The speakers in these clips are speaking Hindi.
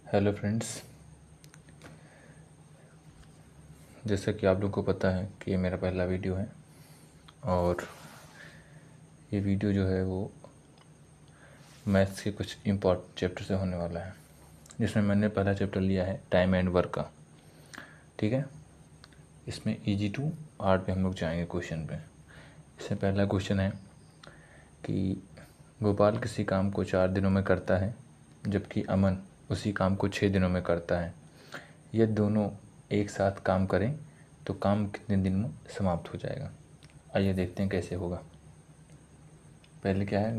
हेलो फ्रेंड्स, जैसा कि आप लोग को पता है कि ये मेरा पहला वीडियो है और ये वीडियो जो है वो मैथ्स के कुछ इम्पॉर्टेंट चैप्टर से होने वाला है, जिसमें मैंने पहला चैप्टर लिया है टाइम एंड वर्क का। ठीक है, इसमें इजी टू हार्ड पे हम लोग जाएंगे क्वेश्चन पे। इसमें पहला क्वेश्चन है कि गोपाल किसी काम को 4 दिनों में करता है जबकि अमन उसी काम को 6 दिनों में करता है। ये दोनों एक साथ काम करें तो काम कितने दिन में समाप्त हो जाएगा। आइए देखते हैं कैसे होगा। पहले क्या है,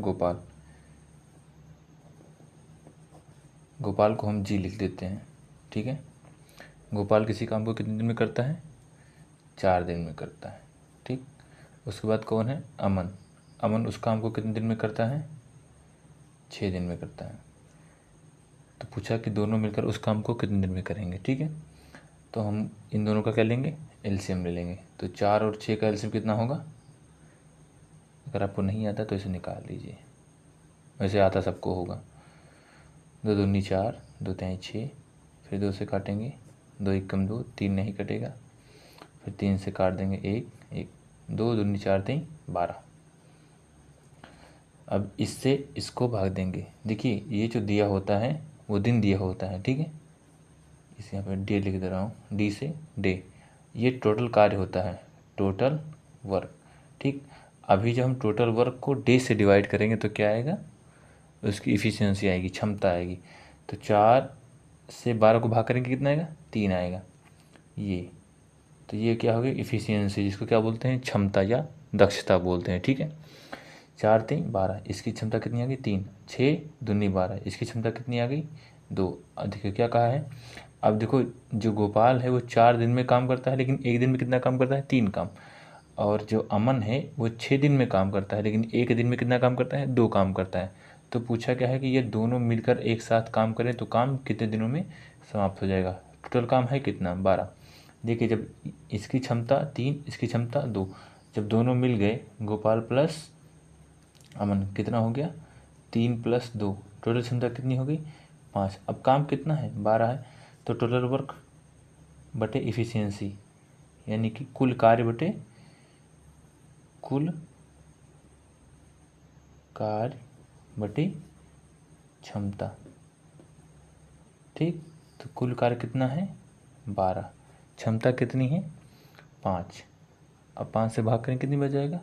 गोपाल को हम जी लिख देते हैं। ठीक है, गोपाल किसी काम को कितने दिन में करता है, 4 दिन में करता है। ठीक, उसके बाद कौन है, अमन। अमन उस काम को कितने दिन में करता है, 6 दिन में करता है। तो पूछा कि दोनों मिलकर उस काम को कितने दिन में करेंगे। ठीक है, तो हम इन दोनों का क्या लेंगे, एलसीएम ले लेंगे। तो 4 और 6 का एलसीएम कितना होगा, अगर आपको नहीं आता तो इसे निकाल लीजिए, वैसे आता सबको होगा। 2 दूनी 4, 2 तिहाई 6, फिर 2 से काटेंगे, 2 एकम 2, 3 नहीं कटेगा, फिर 3 से काट देंगे 1 1, 2 दूनी 4 तिहाई 12। अब इससे इसको भाग देंगे। देखिए ये जो दिया होता है वो दिन दिया होता है। ठीक है, इसे यहाँ पर डे लिख दे रहा हूँ, डी से डे, ये टोटल कार्य होता है, टोटल वर्क। ठीक, अभी जब हम टोटल वर्क को डे से डिवाइड करेंगे तो क्या आएगा, उसकी इफ़िशियंसी आएगी, क्षमता आएगी। तो 4 से 12 को भाग करेंगे कितना आएगा, 3 आएगा। ये तो ये क्या हो गया, इफ़िशियंसी, जिसको क्या बोलते हैं, क्षमता या दक्षता बोलते हैं। ठीक है, 4 3 12, इसकी क्षमता कितनी आ गई, 3, 6 दूनी 12, इसकी क्षमता कितनी आ गई, 2। अब देखिए क्या कहा है, अब देखो जो गोपाल है वो 4 दिन में काम करता है लेकिन एक दिन में कितना काम करता है, 3 काम। और जो अमन है वो 6 दिन में काम करता है लेकिन एक दिन में कितना काम करता है, 2 काम करता है। तो पूछा क्या है कि ये दोनों मिलकर एक साथ काम करें तो काम कितने दिनों में समाप्त हो जाएगा। टोटल काम है कितना, 12। देखिए जब इसकी क्षमता 3, इसकी क्षमता 2, जब दोनों मिल गए, गोपाल प्लस अमन कितना हो गया, 3 + 2, टोटल क्षमता कितनी हो गई, 5। अब काम कितना है, 12 है। तो टोटल वर्क बटे इफ़िशियंसी, यानी कि कुल कार्य बटे कुल कार्य बटे क्षमता। ठीक, तो कुल कार्य कितना है, 12, क्षमता कितनी है, 5। अब 5 से भाग करें कितनी बच जाएगा,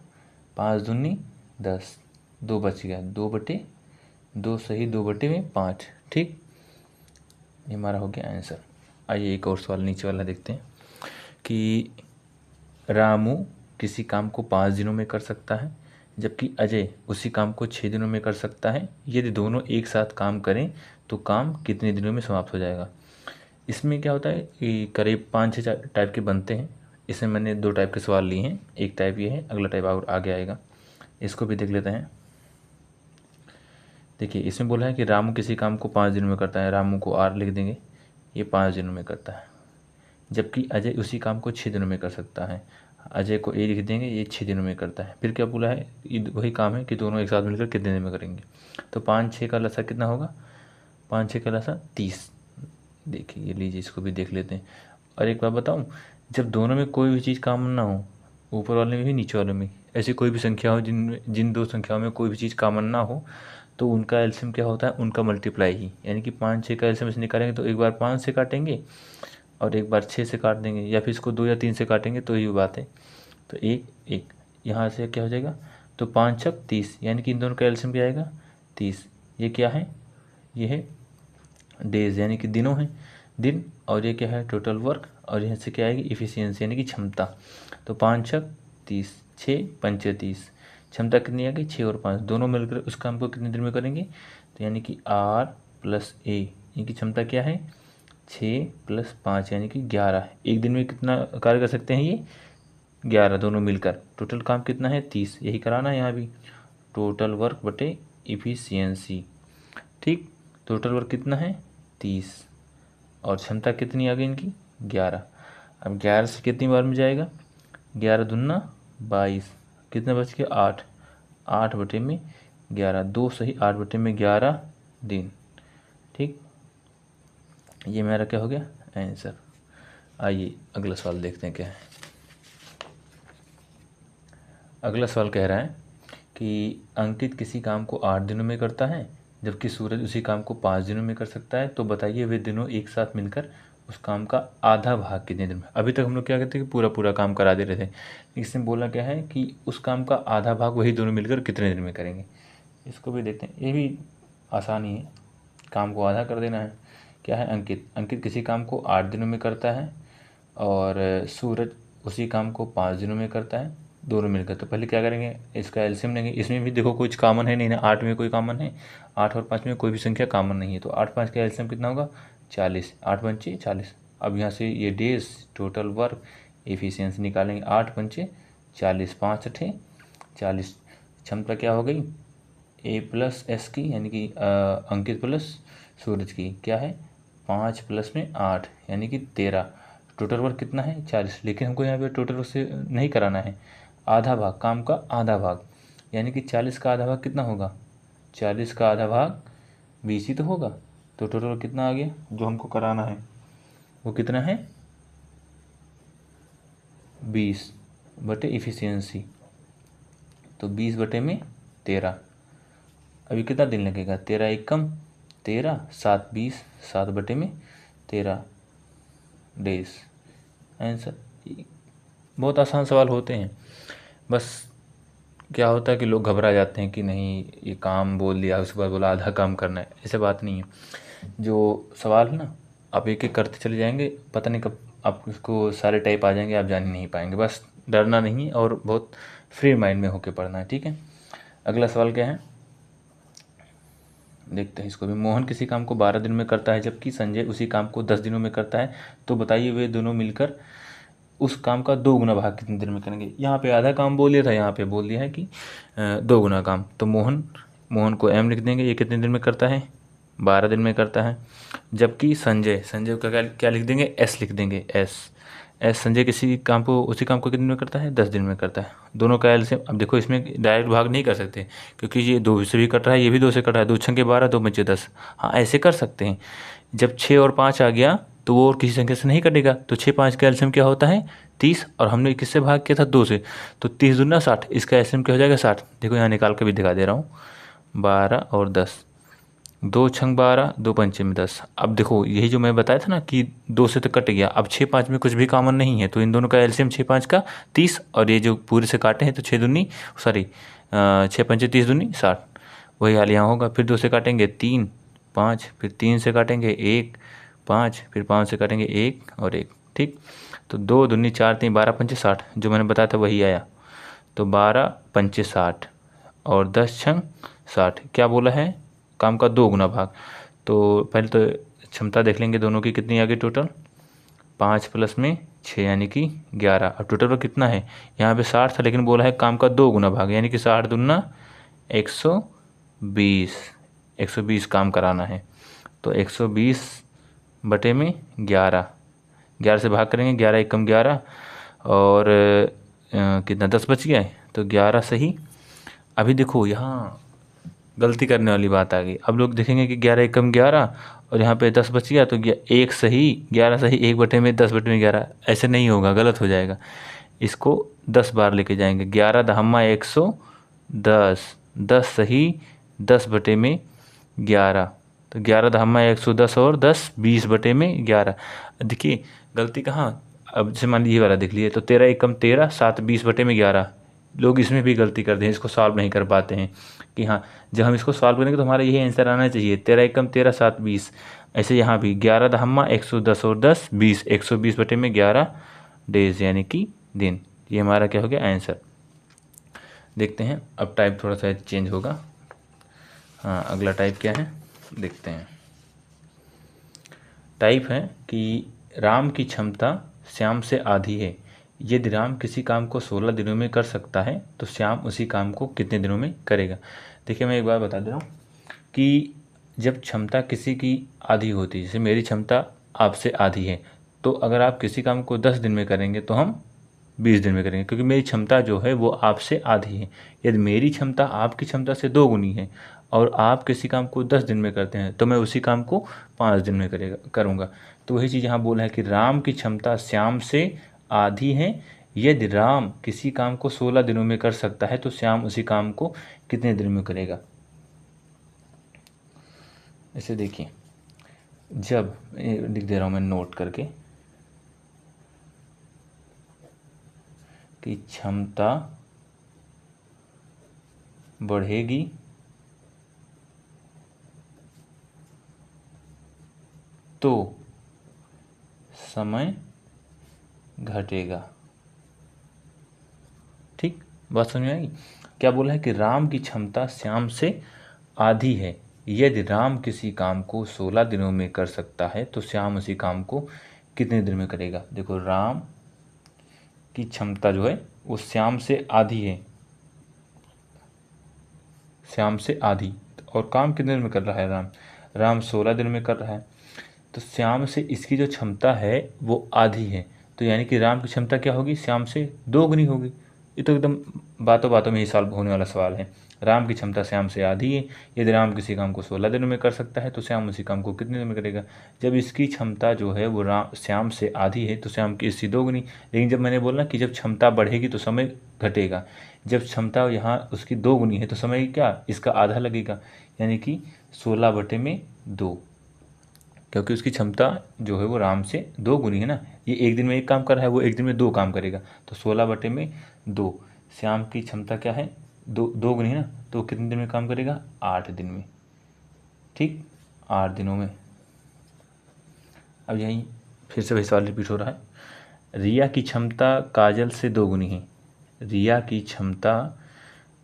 5 दूनी 10, 2 बच गया, 2/2 सही, 2/5। ठीक, ये हमारा हो गया आंसर। आइए एक और सवाल नीचे वाला देखते हैं कि रामू किसी काम को 5 दिनों में कर सकता है जबकि अजय उसी काम को 6 दिनों में कर सकता है। यदि दोनों एक साथ काम करें तो काम कितने दिनों में समाप्त हो जाएगा। इसमें क्या होता है कि करीब 5-6 टाइप के बनते हैं। इसमें मैंने 2 टाइप के सवाल लिए हैं, एक टाइप ये है, अगला टाइप और आगे आएगा, इसको भी देख लेते हैं। देखिए इसमें बोला है कि रामू किसी काम को 5 दिनों में करता है, रामू को R लिख देंगे, ये 5 दिनों में करता है। जबकि अजय उसी काम को 6 दिनों में कर सकता है, अजय को A लिख देंगे, ये 6 दिनों में करता है। फिर क्या बोला है, वही काम है कि दोनों एक साथ मिलकर कितने दिन में करेंगे। तो 5-6 का लसा कितना होगा, 5-6 का लसा 30। देखिए ये लीजिए, इसको भी देख लेते हैं। और एक बात बताऊँ, जब दोनों में कोई भी चीज़ कॉमन ना हो, ऊपर वाले में भी नीचे वाले में, ऐसी कोई भी संख्या हो जिन 2 संख्याओं में कोई भी चीज़ कॉमन ना हो, तो उनका एलसीएम क्या होता है, उनका मल्टीप्लाई ही। यानी कि 5-6 का एलसीएम से निकालेंगे तो एक बार 5 से काटेंगे और एक बार 6 से काट देंगे, या फिर इसको 2 या 3 से काटेंगे तो ही बात है। तो 1 1 यहाँ से क्या हो जाएगा, तो 5 छक 30, यानी कि इन दोनों का एलसीएम क्या आएगा, 30। ये क्या है, ये है डेज, यानी कि दिनों हैं, दिन। और ये क्या है, टोटल वर्क। और यहाँ से क्या आएगी, इफ़िशियंसी यानी कि क्षमता। तो 5 छक 30, 6 पंचे 30, क्षमता कितनी आ गई, 6 और 5, दोनों मिलकर उस काम को कितने दिन में करेंगे। तो यानी कि R + A, इनकी क्षमता क्या है, 6 + 5 यानी कि 11। एक दिन में कितना कार्य कर सकते हैं ये, 11, दोनों मिलकर। टोटल काम कितना है, 30, यही कराना है यहाँ भी, टोटल वर्क बटे इफ़िशियंसी। ठीक, टोटल वर्क कितना है, 30, और क्षमता कितनी आ गई इनकी, 11। अब 11 से कितनी बार में जाएगा, 11 दूना 22, कितना बच गया, 8, 8/11, 2 सही, 8/11 दिन। ठीक, ये मेरा क्या हो गया आंसर। आइए अगला सवाल देखते हैं क्या है। अगला सवाल कह रहा है कि अंकित किसी काम को 8 दिनों में करता है जबकि सूरज उसी काम को 5 दिनों में कर सकता है, तो बताइए वे दिनों एक साथ मिलकर उस काम का आधा भाग कितने दिन में। अभी तक हम लोग क्या कहते हैं कि पूरा पूरा काम करा दे रहे थे, इसमें बोला क्या है कि उस काम का आधा भाग वही दोनों मिलकर कितने दिन में करेंगे। इसको भी देखते हैं, ये भी आसान ही है, काम को आधा कर देना है। क्या है, अंकित किसी काम को 8 दिनों में करता है और सूरज उसी काम को 5 दिनों में करता है, दोनों मिलकर। तो पहले क्या करेंगे, इसका एलसीएम लेंगे। इसमें भी देखो कुछ कॉमन है नहीं ना, 8 में कोई कॉमन है, 8 और 5 में कोई भी संख्या कॉमन नहीं है, तो 8 5 का एलसीएम कितना होगा 40, 8 पंचे 40। अब यहाँ से ये डेज, टोटल वर्क, एफिशिएंसी निकालेंगे। 8 पंचे 40, 5 अठे 40। क्षमता क्या हो गई ए प्लस एस की, यानी कि अंकित प्लस सूरज की क्या है 5 प्लस में 8 यानी कि 13। टोटल वर्क कितना है 40, लेकिन हमको यहाँ पे टोटल वर्क से नहीं कराना है, आधा भाग, काम का आधा भाग, यानी कि 40 का आधा भाग कितना होगा, 40 का आधा भाग 20 ही तो होगा। तो टोटल वर्क कितना आ गया जो हमको कराना है, वो कितना है 20 बटे इफिशियंसी, तो 20 बटे में 13। अभी कितना दिन लगेगा, 13 एक कम 13, 7 20, 7 बटे में 13 डेज। आंसर। बहुत आसान सवाल होते हैं, बस क्या होता है कि लोग घबरा जाते हैं कि नहीं ये काम बोल दिया उसके बाद बोला आधा काम करना है, ऐसे बात नहीं है। जो सवाल है ना आप एक एक करते चले जाएंगे, पता नहीं कब आपको सारे टाइप आ जाएंगे, आप जान ही नहीं पाएंगे। बस डरना नहीं और बहुत फ्री माइंड में होके पढ़ना है, ठीक है। अगला सवाल क्या है देखते हैं इसको भी। मोहन किसी काम को 12 दिन में करता है जबकि संजय उसी काम को 10 दिनों में करता है, तो बताइए वे दोनों मिलकर उस काम का 2 गुना भाग कितने दिन में करेंगे। यहाँ पे आधा काम बोल दिया था, यहाँ पे बोल दिया है कि 2 गुना काम। तो मोहन को एम लिख देंगे, ये कितने दिन में करता है 12 दिन में करता है। जबकि संजय का क्या लिख देंगे, एस लिख देंगे, एस संजय किसी काम को उसी काम को कितने दिन में करता है 10 दिन में करता है। दोनों का एलसीएम, अब देखो इसमें डायरेक्ट भाग नहीं कर सकते क्योंकि ये 2 से भी कट रहा है, ये भी 2 से कट रहा है, 2 छंगे 12, 2 पंचे 10। हाँ ऐसे कर सकते हैं, जब 6 और 5 आ गया तो वो और किसी संख्या से नहीं कटेगा, तो 6 5 का एलसीएम क्या होता है 30, और हमने किससे भाग किया था 2 से, तो 30 दूना 60, इसका एलसीएम क्या हो जाएगा 60। देखो यहाँ निकाल के भी दिखा दे रहा हूँ, 12 और 10, 2 छंग 12, 2 पंचे में 10। अब देखो यही जो मैं बताया था ना कि 2 से तो कट गया, अब 6 5 में कुछ भी कॉमन नहीं है, तो इन दोनों का एलसीएम 6 5 का 30, और ये जो पूरे से काटे हैं तो 6 दूनी 6 पंचे 30 दूनी 60, वही हाल यहाँ होगा। फिर 2 से काटेंगे 3 5, फिर 3 से काटेंगे 1 5, फिर 5 से काटेंगे 1 और 1, ठीक। तो 2 दूनी 4 3 12 पंचे 60, जो मैंने बताया था वही आया। तो 12 पंचे 60 और 10 छंग 60, क्या बोला है काम का 2 गुना भाग। तो पहले तो क्षमता देख लेंगे दोनों की कितनी आ गई टोटल, 5 प्लस में 6 यानी कि 11। अब टोटल पर कितना है, यहाँ पे 60 था लेकिन बोला है काम का 2 गुना भाग, यानी कि 60 दूना 120, 120 काम कराना है। तो 120 बटे में 11, 11 से भाग करेंगे, 11 एक कम 11, और कितना 10 बच गया है, तो 11 सही। अभी देखो यहाँ गलती करने वाली बात आ गई, अब लोग देखेंगे कि 11 एक कम 11 और यहाँ पे 10 बच गया, तो 1 सही 11 सही, 1 बटे में 10 बटे में 11, ऐसे नहीं होगा, गलत हो जाएगा। इसको 10 बार लेके जाएंगे, 11 दहम्मा 110, 10 सही 10 बटे में 11, तो 11 दहम्मा 110 और 10 20 बटे में 11। देखिए गलती कहाँ, अब जैसे मान लीजिए ये वाला देख लिए, तो 13 एक कम 13, 7 20 बटे में 11, लोग इसमें भी गलती करते हैं, इसको सॉल्व नहीं कर पाते हैं कि हाँ जब हम इसको सॉल्व करेंगे तो हमारा यही आंसर आना चाहिए, 13 एक कम 13, 7 20। ऐसे यहाँ भी 11 दहम्मा 110 और 10 20, 120 बटे में 11 डेज यानी कि दिन। ये हमारा क्या हो गया आंसर। देखते हैं अब टाइप थोड़ा सा चेंज होगा। हाँ अगला टाइप क्या है देखते हैं। टाइप है कि राम की क्षमता श्याम से आधी है, यदि राम किसी काम को 16 दिनों में कर सकता है तो श्याम उसी काम को कितने दिनों में करेगा। देखिए मैं एक बार बता दे रहा हूँ कि जब क्षमता किसी की आधी होती है, जैसे मेरी क्षमता आपसे आधी है, तो अगर आप किसी काम को 10 दिन में करेंगे तो हम 20 दिन में करेंगे, क्योंकि मेरी क्षमता जो है वो आपसे आधी है। यदि मेरी क्षमता आपकी क्षमता से 2 गुनी है और आप किसी काम को 10 दिन में करते हैं तो मैं उसी काम को 5 दिन में करूँगा। तो वही चीज़ यहाँ बोला है कि राम की क्षमता श्याम से आधी है। यदि राम किसी काम को 16 दिनों में कर सकता है तो श्याम उसी काम को कितने दिन में करेगा। इसे देखिए, जब लिख दे रहा हूँ मैं नोट करके कि क्षमता बढ़ेगी तो समय घटेगा। ठीक, बात समझ में आएगी। क्या बोला है कि राम की क्षमता श्याम से आधी है। यदि राम किसी काम को 16 दिनों में कर सकता है तो श्याम उसी काम को कितने दिन में करेगा। देखो, राम की क्षमता जो है वो श्याम से आधी है, श्याम से आधी, और काम कितने दिन में कर रहा है राम 16 दिन में कर रहा है। तो श्याम से इसकी जो क्षमता है वो आधी है, तो यानी कि राम की क्षमता क्या होगी, श्याम से 2 गुनी होगी। ये तो एकदम बातों बातों में ही सॉल्व होने वाला सवाल है। राम की क्षमता श्याम से आधी है। यदि राम किसी काम को 16 दिनों में कर सकता है तो श्याम उसी काम को कितने दिन में करेगा। जब इसकी क्षमता जो है वो श्याम से आधी है तो श्याम की इससे 2 गुनी। लेकिन जब मैंने बोला कि जब क्षमता बढ़ेगी तो समय घटेगा, जब क्षमता यहाँ उसकी 2 गुनी है तो समय क्या, इसका आधा लगेगा, यानी कि 16/2, क्योंकि उसकी क्षमता जो है वो राम से 2 गुनी है ना। ये एक दिन में एक काम कर रहा है, वो एक दिन में 2 काम करेगा, तो 16/2। श्याम की क्षमता क्या है, 2 गुनी है ना, तो कितने दिन में काम करेगा, 8 दिन में। ठीक, 8 दिनों में। अब यहीं फिर से वही सवाल रिपीट हो रहा है। रिया की क्षमता काजल से 2 गुनी है। रिया की क्षमता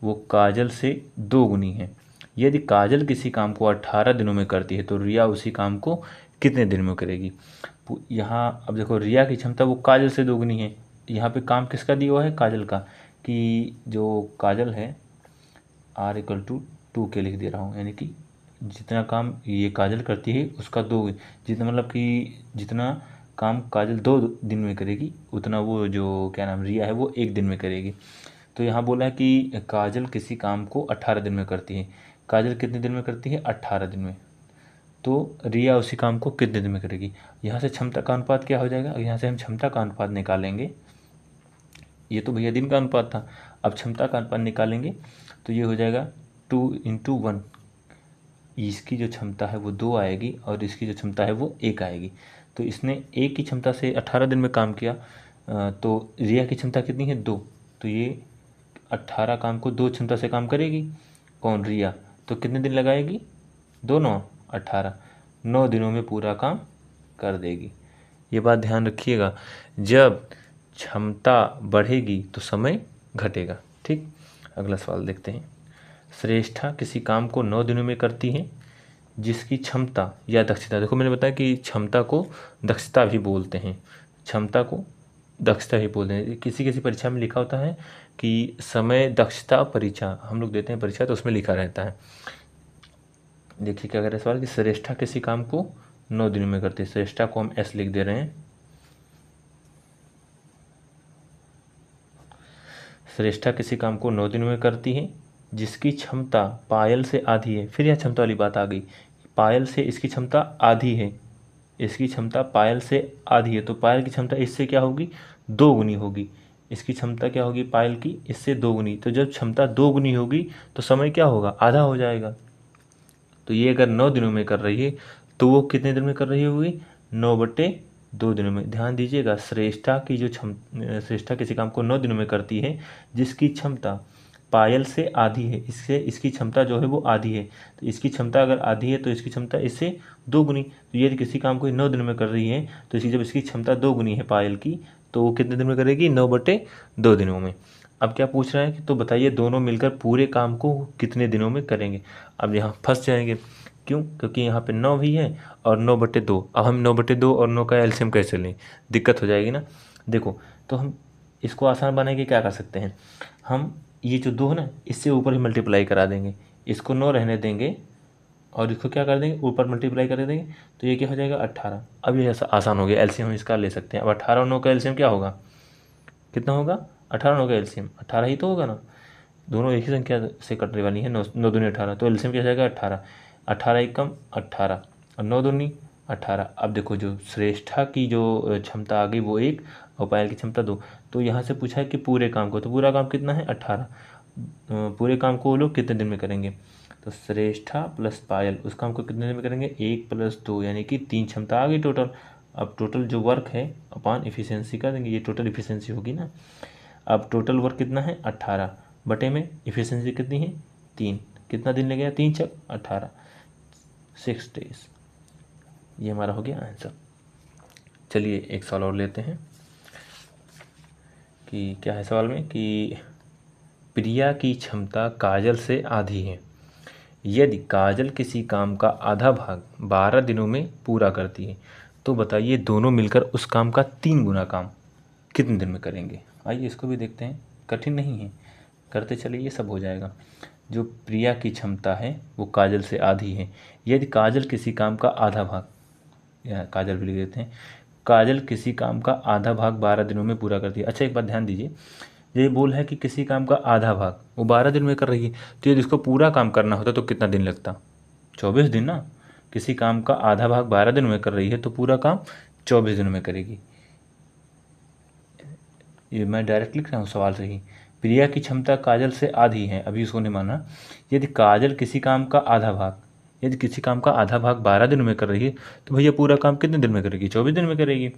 वो काजल से 2 गुनी है। यदि काजल किसी काम को 18 दिनों में करती है तो रिया उसी काम को कितने दिन में करेगी। यहाँ अब देखो, रिया की क्षमता वो काजल से 2 गुनी है। यहाँ पे काम किसका दिया हुआ है, काजल का, कि जो काजल है R = 2 के लिख दे रहा हूँ, यानी कि जितना काम ये काजल करती है उसका 2, जितना मतलब कि जितना काम काजल 2 दिन में करेगी उतना वो जो क्या नाम रिया है वो 1 दिन में करेगी। तो यहाँ बोला है कि काजल किसी काम को 18 दिन में करती है। काजल कितने दिन में करती है, 18 दिन में, तो रिया उसी काम को कितने दिन में करेगी। यहाँ से क्षमता का अनुपात क्या हो जाएगा, यहाँ से हम क्षमता का अनुपात निकालेंगे। ये तो भैया दिन का अनुपात था, अब क्षमता का अनुपात निकालेंगे तो ये हो जाएगा 2 × 1। इसकी जो क्षमता है वो 2 आएगी और इसकी जो क्षमता है वो 1 आएगी। तो इसने 1 की क्षमता से 18 दिन में काम किया, तो रिया की क्षमता कितनी है, 2, तो ये 18 काम को 2 क्षमता से काम करेगी, कौन, रिया, तो कितने दिन लगाएगी, 2 9 18, 9 दिनों में पूरा काम कर देगी। ये बात ध्यान रखिएगा, जब क्षमता बढ़ेगी तो समय घटेगा। ठीक, अगला सवाल देखते हैं। श्रेष्ठा किसी काम को 9 दिनों में करती है जिसकी क्षमता या दक्षता, देखो मैंने बताया कि क्षमता को दक्षता भी बोलते हैं, क्षमता को दक्षता ही बोलते हैं। किसी किसी परीक्षा में लिखा होता है कि समय दक्षता परीक्षा, हम लोग देते हैं परीक्षा तो उसमें लिखा रहता है। देखिए क्या कह रहा है सवाल, कि श्रेष्ठा किसी काम को 9 दिनों में करती है। श्रेष्ठा को हम S लिख दे रहे हैं। श्रेष्ठा किसी काम को 9 दिनों में करती है जिसकी क्षमता पायल से आधी है। फिर यह क्षमता वाली बात आ गई, पायल से इसकी क्षमता आधी है, इसकी क्षमता पायल से आधी है, तो पायल की क्षमता इससे क्या होगी, 2 गुनी होगी। इसकी क्षमता क्या होगी पायल की, इससे 2 गुनी। तो जब क्षमता 2 गुनी होगी तो समय क्या होगा, आधा हो जाएगा। तो ये अगर 9 दिनों में कर रही है तो वो कितने दिन में कर रही होगी, 9/2 दिनों में। ध्यान दीजिएगा, श्रेष्ठा की जो श्रेष्ठा किसी काम को 9 दिनों में करती है जिसकी क्षमता पायल से आधी है, इससे इसकी क्षमता जो है वो आधी है। तो इसकी क्षमता अगर आधी है तो इसकी क्षमता इससे 2 गुनी। तो ये किसी काम को 9 दिनों में कर रही है तो इसकी जब इसकी क्षमता 2 गुनी है पायल की, तो वो कितने दिन में करेगी, 9/2 दिनों में। अब क्या पूछ रहा है कि तो बताइए दोनों मिलकर पूरे काम को कितने दिनों में करेंगे। अब यहाँ फंस जाएंगे, क्यों, क्योंकि यहाँ पे 9 भी है और 9/2। अब हम 9/2 और 9 का एलसीएम कैसे लें, दिक्कत हो जाएगी ना। देखो, तो हम इसको आसान बनाने के क्या कर सकते हैं, हम ये जो 2 है ना इससे ऊपर ही मल्टीप्लाई करा देंगे, इसको 9 रहने देंगे और इसको क्या कर देंगे, ऊपर मल्टीप्लाई कर देंगे, तो ये क्या हो जाएगा 18। अब ये ऐसा आसान हो गया, एलसीएम हम इसका ले सकते हैं। अब 18 और 9 का एलसीएम क्या होगा, कितना होगा, 18 और 9 का एलसीएम 18 ही तो होगा ना। दोनों एक ही संख्या से कटने वाली है, 9 दूनी 18, तो एलसीएम क्या जाएगा 18, 18 एकम 18 और 9 दूनी 18। अब देखो जो श्रेष्ठा की जो क्षमता आ गई वो 1 और पायल की क्षमता 2। तो यहाँ से पूछा है कि पूरे काम को, तो पूरा काम कितना है 18, पूरे काम को वो लोग कितने दिन में करेंगे, तो श्रेष्ठा प्लस पायल उस काम को कितने दिन में करेंगे 1 + 2 यानी कि 3 क्षमता आ गई टोटल। अब टोटल जो वर्क है अपॉन एफिशिएंसी कर देंगे, ये टोटल एफिशिएंसी होगी ना। अब टोटल वर्क कितना है 18 बटे में एफिशिएंसी कितनी है 3, कितना दिन लगेगा 3 × 18 6 डेज। ये हमारा हो गया आंसर। चलिए एक सवाल और लेते हैं कि क्या है सवाल में कि प्रिया की क्षमता काजल से आधी है, यदि काजल किसी काम का आधा भाग 12 दिनों में पूरा करती है तो बताइए दोनों मिलकर उस काम का 3 गुना काम कितने दिन में करेंगे। आइए इसको भी देखते हैं, कठिन नहीं है, करते चलिए ये सब हो जाएगा। जो प्रिया की क्षमता है वो काजल से आधी है, यदि काजल किसी काम का आधा भाग, या काजल भी लिख देते हैं, काजल किसी काम का आधा भाग 12 दिनों में पूरा करती है। अच्छा एक बात ध्यान दीजिए, ये बोल है कि किसी काम का आधा भाग वो 12 दिन में कर रही है, तो यदि इसको पूरा काम करना होता तो कितना दिन लगता 24 दिन ना। किसी काम का आधा भाग 12 दिन में कर रही है तो पूरा काम 24 दिनों में करेगी। ये मैं डायरेक्ट लिख रहा हूँ सवाल से ही। प्रिया की क्षमता काजल से आधी है, अभी उसको नहीं माना, यदि काजल किसी काम का आधा भाग, यदि किसी काम का आधा भाग 12 दिन में कर रही है तो भैया पूरा काम कितने दिन में करेगी 24 दिन में करेगी।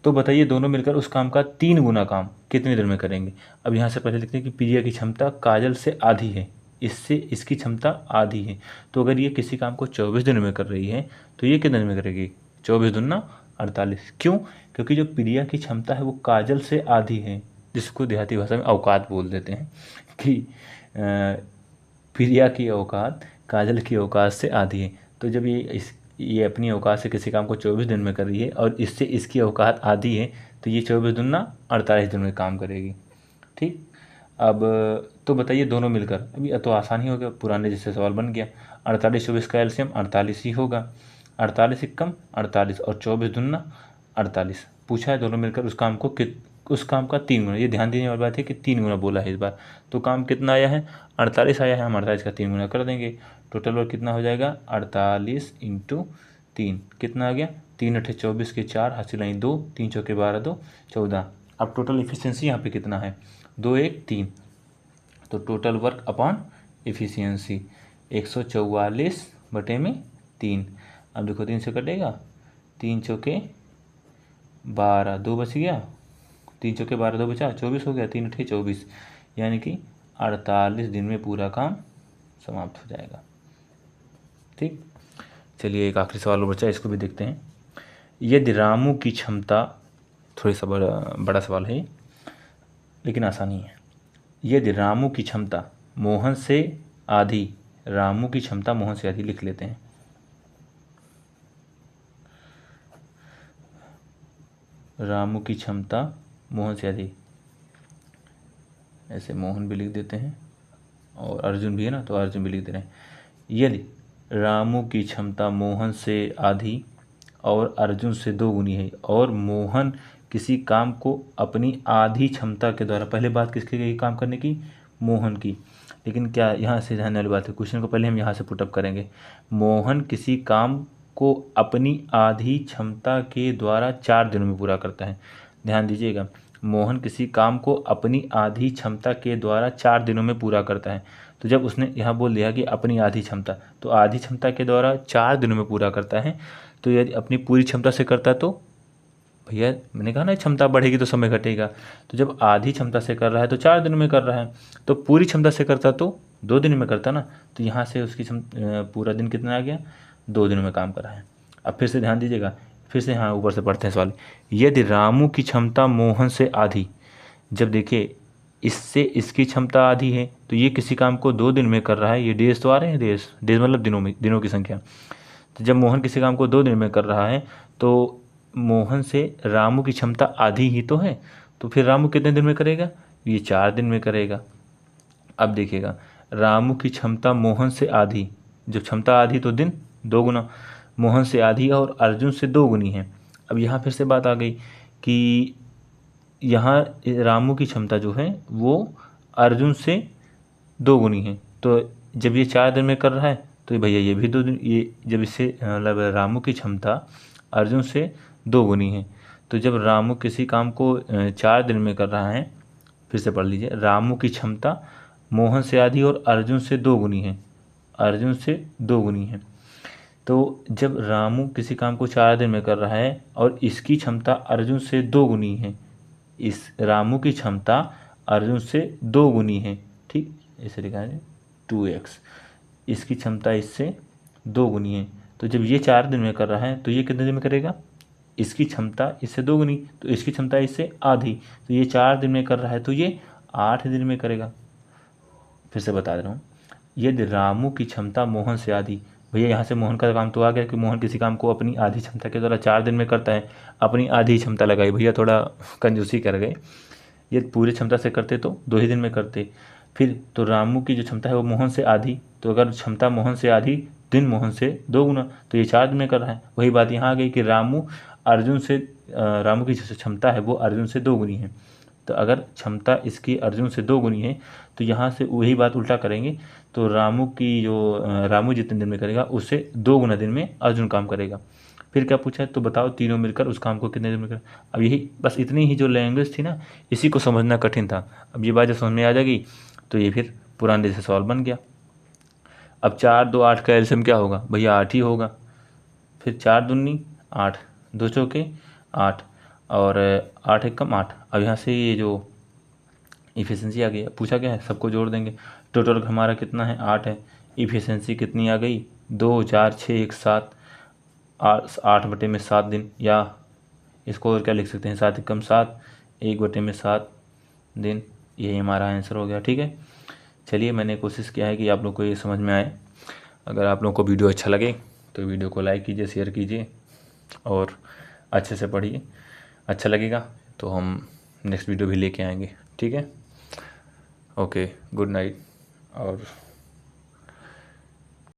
तो बताइए दोनों मिलकर उस काम का 3 गुना काम कितने दिन में करेंगे। अब यहाँ से पहले लिखते हैं कि प्रिया की क्षमता काजल से आधी है, इससे इसकी क्षमता आधी है, तो अगर ये किसी काम को 24 दिन में कर रही है तो ये कितने दिन में करेगी 24 दूना 48। क्यों, क्योंकि जो प्रिया की क्षमता है वो काजल से आधी है, जिसको देहाती भाषा में औकात बोल देते हैं कि प्रिया की औकात काजल की औकात से आधी है। तो जब ये अपनी औकात से किसी काम को 24 दिन में कर रही है और इससे इसकी औकात आधी है तो ये 24 दूना 48 दिन में काम करेगी। ठीक, अब तो बताइए दोनों मिलकर, अभी तो आसान ही हो गया, पुराने जैसे सवाल बन गया। 48 24 का एलसीएम 48 ही होगा, 48 एकम 48 और 24 दूना 48। पूछा है दोनों मिलकर उस काम का 3 गुना, ये ध्यान देने वाली बात है कि 3 गुना बोला है इस बार। तो काम कितना आया है 48 आया है, हम 48 का 3 गुना कर देंगे, टोटल वर्क कितना हो जाएगा 48 × 3 कितना आ गया 3 × 8 24 के 4 हासिल आई 2, 3 × 4 12 2 14। अब टोटल इफिशियंसी यहाँ पे कितना है 2 1 3, तो टोटल वर्क अपॉन एफिशिएंसी 144 बटे में 3। अब देखो 3 से कटेगा, 3 चौके 12 2 बच गया, 3 चौके 12 2 बचा 24 हो गया, 3 8 24 यानी कि 48 दिन में पूरा काम समाप्त हो जाएगा। ठीक, चलिए एक आखिरी सवाल और बचा, इसको भी देखते हैं। यदि रामू की क्षमता, थोड़ी सा बड़ा सवाल है लेकिन आसानी है। यदि रामू की क्षमता मोहन से आधी, रामू की क्षमता मोहन से आधी लिख लेते हैं। रामू की क्षमता मोहन से आधी, ऐसे मोहन भी लिख देते हैं और अर्जुन भी है ना तो अर्जुन भी लिख दे रहे हैं। यदि रामू की क्षमता मोहन से आधी और अर्जुन से 2 गुनी है और मोहन किसी काम को अपनी आधी क्षमता के द्वारा, पहले बात किसकी गई काम करने की मोहन की, लेकिन क्या यहाँ से ध्यान वाली बात है, क्वेश्चन को पहले हम यहाँ से पुटअप करेंगे। मोहन किसी काम को अपनी आधी क्षमता के द्वारा 4 दिनों में पूरा करता है। ध्यान दीजिएगा, मोहन किसी काम को अपनी आधी क्षमता के द्वारा 4 दिनों में पूरा करता है। तो जब उसने यहाँ बोल दिया कि अपनी आधी क्षमता, तो आधी क्षमता के द्वारा 4 दिनों में पूरा करता है, तो यदि अपनी पूरी क्षमता से करता है तो भैया मैंने कहा ना क्षमता बढ़ेगी तो समय घटेगा, तो जब आधी क्षमता से कर रहा है तो 4 दिनों में कर रहा है, तो पूरी क्षमता से करता तो 2 दिन में करता ना, तो यहाँ से उसकी पूरा दिन कितना आ गया 2 दिनों में काम कर रहा है। अब फिर से ध्यान दीजिएगा, फिर से हाँ ऊपर से पढ़ते हैं सवाल। यदि रामू की क्षमता मोहन से आधी, जब देखिए इससे इसकी क्षमता आधी है तो ये किसी काम को 2 दिन में कर रहा है, ये डेज तो आ रहे हैं, डेज मतलब दिनों की संख्या। तो जब मोहन किसी काम को 2 दिन में कर रहा है तो मोहन से रामू की क्षमता आधी ही तो है, तो फिर रामू कितने दिन में करेगा, ये 4 दिन में करेगा। अब देखिएगा रामू की क्षमता मोहन से आधी, जब क्षमता आधी तो दिन 2 गुना, मोहन से आधी और अर्जुन से 2 गुनी है। अब यहाँ फिर से बात आ गई कि यहाँ रामू की क्षमता जो है वो अर्जुन से 2 गुनी है। तो जब ये 4 दिन में कर रहा है तो भैया ये भी 2 दिन, ये जब इससे मतलब रामू की क्षमता अर्जुन से 2 गुनी है। तो जब रामू किसी काम को 4 दिन में कर रहा है, फिर से पढ़ लीजिए, रामू की क्षमता मोहन से आधी और अर्जुन से 2 गुनी है, अर्जुन से 2 गुनी है। तो जब रामू किसी काम को 4 दिन में कर रहा है और इसकी क्षमता अर्जुन से 2 गुनी है, इस रामू की क्षमता अर्जुन से 2 गुनी है, ठीक, इसे लिखा है 2x, इसकी क्षमता इससे 2 गुनी है। तो जब ये 4 दिन में कर रहा है तो ये कितने दिन में करेगा, इसकी क्षमता इससे 2 गुनी, तो इसकी क्षमता इससे आधी, तो ये 4 दिन में कर रहा है तो ये 8 दिन में करेगा। फिर से बता दे रहा हूँ, यदि रामू की क्षमता मोहन से आधी, भैया यहाँ से मोहन का काम तो आ गया कि मोहन किसी काम को अपनी आधी क्षमता के द्वारा 4 दिन में करता है, अपनी आधी क्षमता लगाई, भैया थोड़ा कंजूसी कर गए, ये पूरी क्षमता से करते तो 2 ही दिन में करते। फिर तो रामू की जो क्षमता है वो मोहन से आधी, तो अगर क्षमता मोहन से आधी, दिन मोहन से 2 गुना, तो ये 4 दिन में कर रहा है। वही बात यहाँ आ गई कि रामू की जो क्षमता है वो अर्जुन से 2 गुनी है। तो अगर क्षमता इसकी अर्जुन से 2 गुनी है तो यहाँ से वही बात उल्टा करेंगे, तो रामू जितने दिन में करेगा उससे 2 गुना दिन में अर्जुन काम करेगा। फिर क्या पूछा है, तो बताओ तीनों मिलकर उस काम को कितने दिन में करें। अब यही बस इतनी ही जो लैंग्वेज थी ना, इसी को समझना कठिन था। अब ये बात जब समझ में आ जाएगी तो ये फिर पुराने जैसे सवाल बन गया। अब 4 2 8 का एलसीएम क्या होगा, भैया 8 ही होगा। फिर 4 दूनी 8, 2 चौके 8 और 8 एक कम 8। अब यहाँ से ये जो इफिशेंसी आ गई, पूछा क्या है, सबको जोड़ देंगे, टोटल हमारा कितना है 8 है, इफिशेंसी कितनी आ गई 2 4 6 1 7, 8/7 दिन, या इसको और क्या लिख सकते हैं, 7 कम 7, 1/7 दिन, यही हमारा आंसर हो गया। ठीक है, चलिए मैंने कोशिश किया है कि आप लोग को ये समझ में आए। अगर आप लोगों को वीडियो अच्छा लगे तो वीडियो को लाइक कीजिए, शेयर कीजिए और अच्छे से पढ़िए। अच्छा लगेगा तो हम नेक्स्ट वीडियो भी लेके आएंगे। ठीक है, ओके, गुड नाइट और